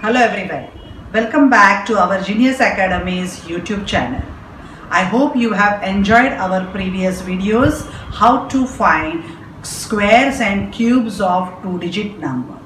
Hello everyone. Welcome back to our Genius Academy's YouTube channel. I hope you have enjoyed our previous videos how to find squares and cubes of two-digit number.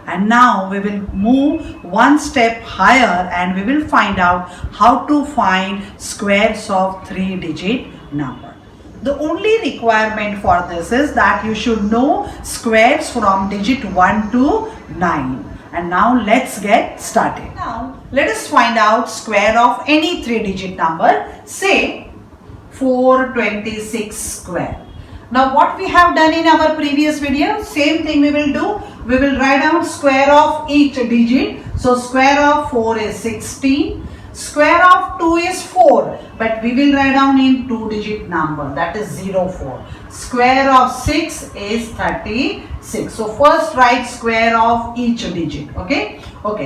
And now we will move one step higher and we will find out how to find squares of three-digit number. The only requirement for this is that you should know squares from digit 1 to 9. And now let's get started. Now let us find out square of any three-digit number, say 426 square. Now what we have done in our previous video, same thing we will do. We will write down square of each digit. So square of 4 is 16. Square of 2 is 4, but we will write down in two-digit number, that is 04. Square of 6 is 36. So first write square of each digit. Okay.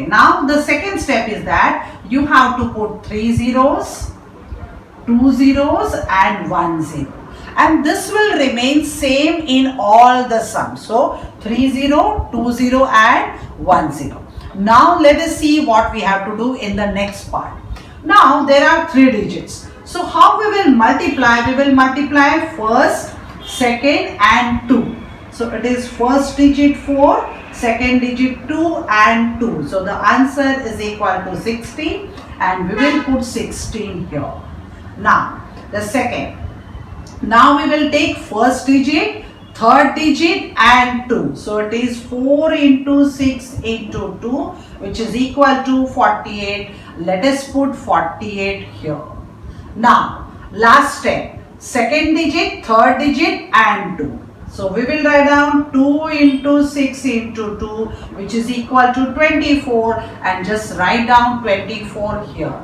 Now the second step is that you have to put 3 zeros, 2 zeros and 1 zero. And this will remain same in all the sums. So 3 0, 2 0 and 1 0. Now let us see what we have to do in the next part. Now there are three digits. So how we will multiply? We will multiply first, second and 2. So it is first digit 4, second digit 2 and 2. So the answer is equal to 16 and we will put 16 here. Now the second. Now we will take first digit, third digit and 2. So it is 4 into 6 into 2 which is equal to 48. Let us put 48 here. Now last step, second digit, third digit and 2. So we will write down 2 into 6 into 2 which is equal to 24 and just write down 24 here.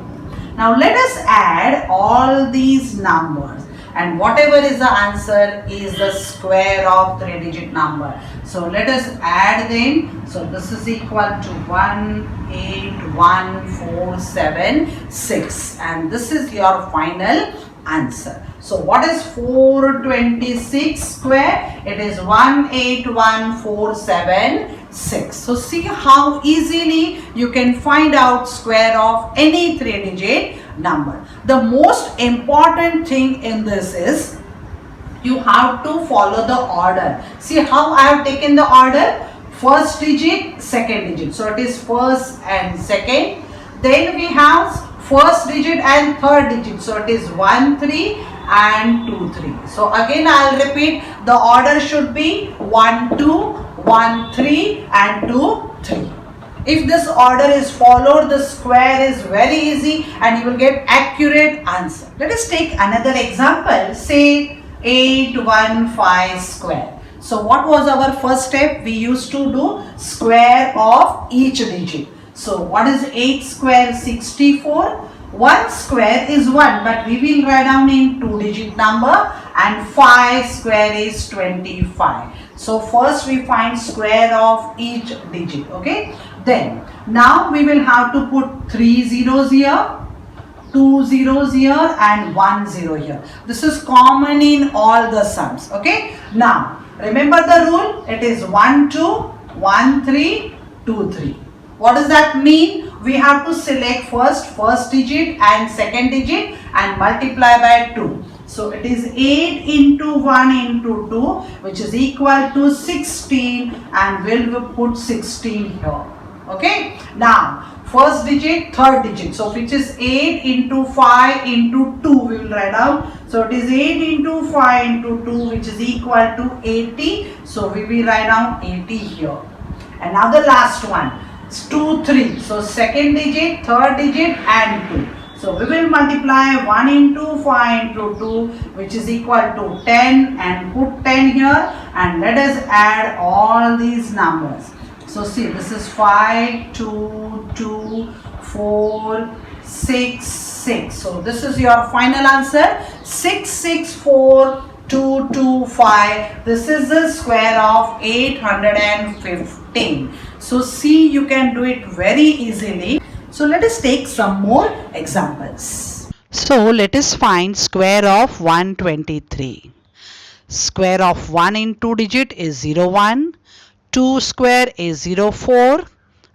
Now let us add all these numbers. And whatever is the answer is the square of three-digit number. So let us add them. So this is equal to 181,476 and this is your final answer. So what is 426 square? It is 181,476. So see how easily you can find out square of any three-digit number. The most important thing in this is you have to follow the order. See how I have taken the order? First digit, second digit. So it is first and second. Then we have first digit and third digit. So it is 1, 3 and 2, 3. So again I will repeat, the order should be 1, 2, 1, 3 and 2, 3. If this order is followed, the square is very easy and you will get accurate answer. Let us take another example, say 815 square. So what was our first step? We used to do square of each digit. So what is 8 square? 64. 1 square is 1, but we will write down in two-digit number, and 5 square is 25. So first we find square of each digit. Okay. Then now we will have to put 3 zeros here, 2 zeros here and 1 0 here. This is common in all the sums. Okay. Now remember the rule. It is 1 2, 1 3, 2 3. What does that mean? We have to select first digit and second digit and multiply by 2. So it is 8 into 1 into 2 which is equal to 16 and we'll put 16 here. Okay. Now first digit, third digit. So which is 8 into 5 into 2 we will write down. So it is 8 into 5 into 2 which is equal to 80. So we will write down 80 here. And now the last one. It's 2, 3. So second digit, third digit and 2. So we will multiply 1 into 5 into 2 which is equal to 10 and put 10 here and let us add all these numbers. So see, this is 5, 2, 2, 4, 6, 6. So this is your final answer, 664,225. This is the square of 815. So see, you can do it very easily. So let us take some more examples. So let us find square of 123. Square of 1 in two digit is 01. 2 square is 04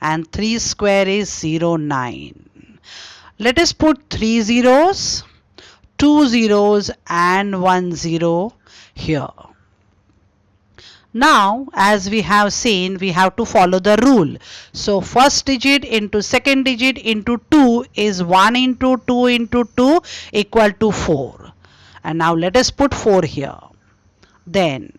and 3 square is 09. Let us put 3 zeros, 2 zeros and 1 zero here. Now, as we have seen, we have to follow the rule. So, first digit into second digit into 2 is 1 into 2 into 2 equal to 4. And now let us put 4 here. Then,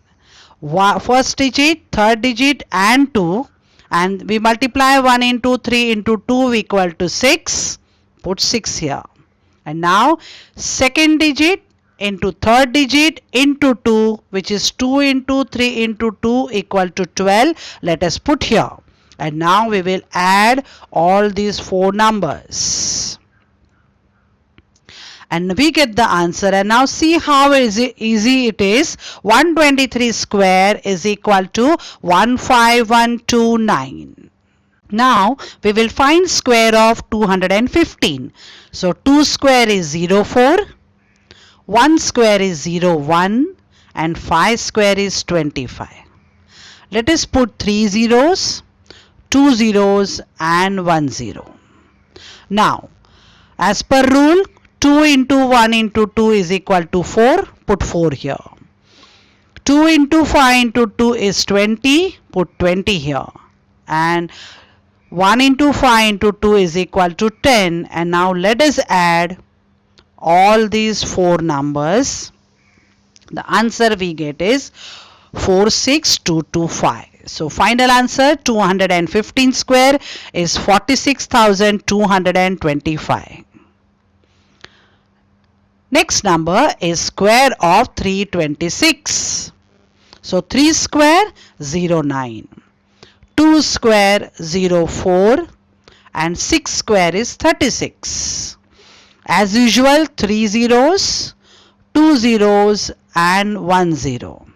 first digit, third digit and 2. And we multiply 1 into 3 into 2 equal to 6. Put 6 here. And now, second digit into third digit into 2, which is 2 into 3 into 2 equal to 12. Let us put here. And now we will add all these 4 numbers. And we get the answer. And now see how easy it is. 123 square is equal to 15129. Now we will find square of 215. So 2 square is 04. 1 square is 01 and 5 square is 25. Let us put 3 zeros, 2 zeros and 1 zero. Now, as per rule, 2 into 1 into 2 is equal to 4. Put 4 here. 2 into 5 into 2 is 20. Put 20 here. And 1 into 5 into 2 is equal to 10. And now let us add all these 4 numbers. The answer we get is 46225. So final answer 215 square is 46,225. Next number is square of 326. So 3 square 09, 2 square 04 and 6 square is 36. As usual, 3 zeros, 2 zeros and 1 zero.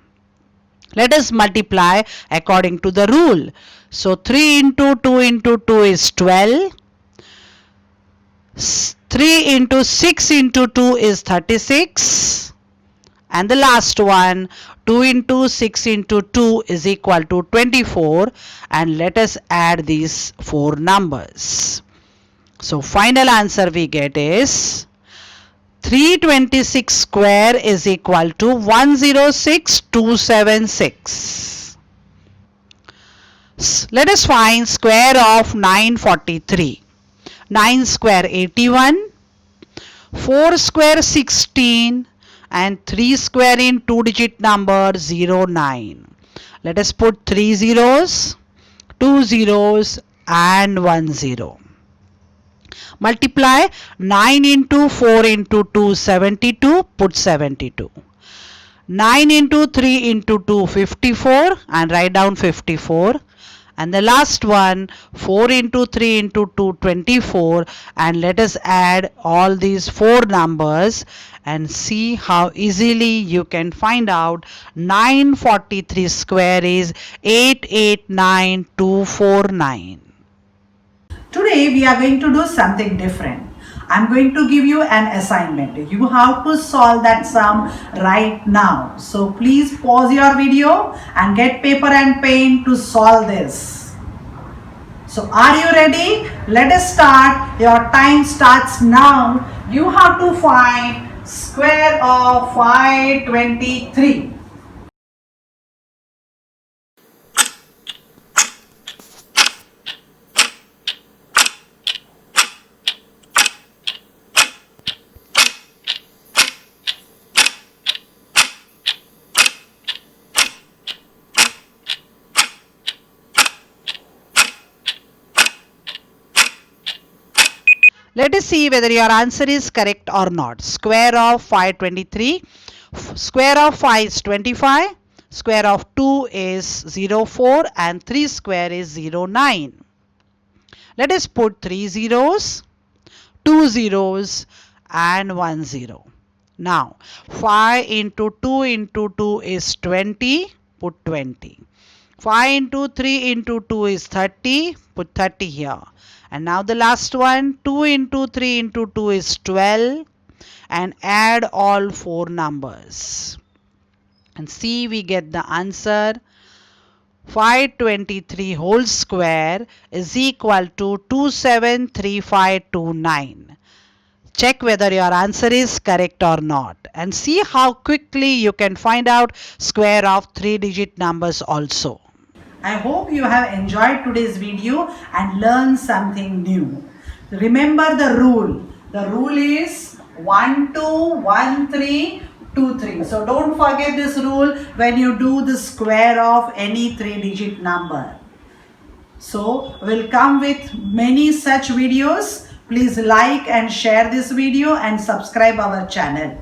Let us multiply according to the rule. So 3 into 2 into 2 is 12. 3 into 6 into 2 is 36. And the last one, 2 into 6 into 2 is equal to 24. And let us add these 4 numbers. So final answer we get is 326 square is equal to 106276. Let us find square of 943. 9 square 81, 4 square 16 and 3 square in 2 digit number 09. Let us put 3 zeros, 2 zeros and 1 zero. Multiply 9 into 4 into 2 72. Put 72. 9 into 3 into 2 54 and write down 54. And the last one 4 into 3 into 2 24. And let us add all these 4 numbers and see how easily you can find out 943 square is 889249. Today we are going to do something different. I'm going to give you an assignment. You have to solve that sum right now. So please pause your video and get paper and pen to solve this. So are you ready? Let us start. Your time starts now. You have to find square of 523. Let us see whether your answer is correct or not. Square of 523. Square of 5 is 25. Square of 2 is 04 and 3 square is 09. Let us put 3 zeros, 2 zeros and 1 zero. Now 5 into 2 into 2 is 20. Put 20. 5 into 3 into 2 is 30. Put 30 here. And now the last one, 2 into 3 into 2 is 12. And add all 4 numbers. And see, we get the answer 523 whole square is equal to 273529. Check whether your answer is correct or not and see how quickly you can find out square of 3-digit numbers also. I hope you have enjoyed today's video and learned something new. Remember the rule. The rule is 1 2 1 3 2 3. So don't forget this rule when you do the square of any 3-digit number. So we'll come with many such videos. Please like and share this video and subscribe our channel.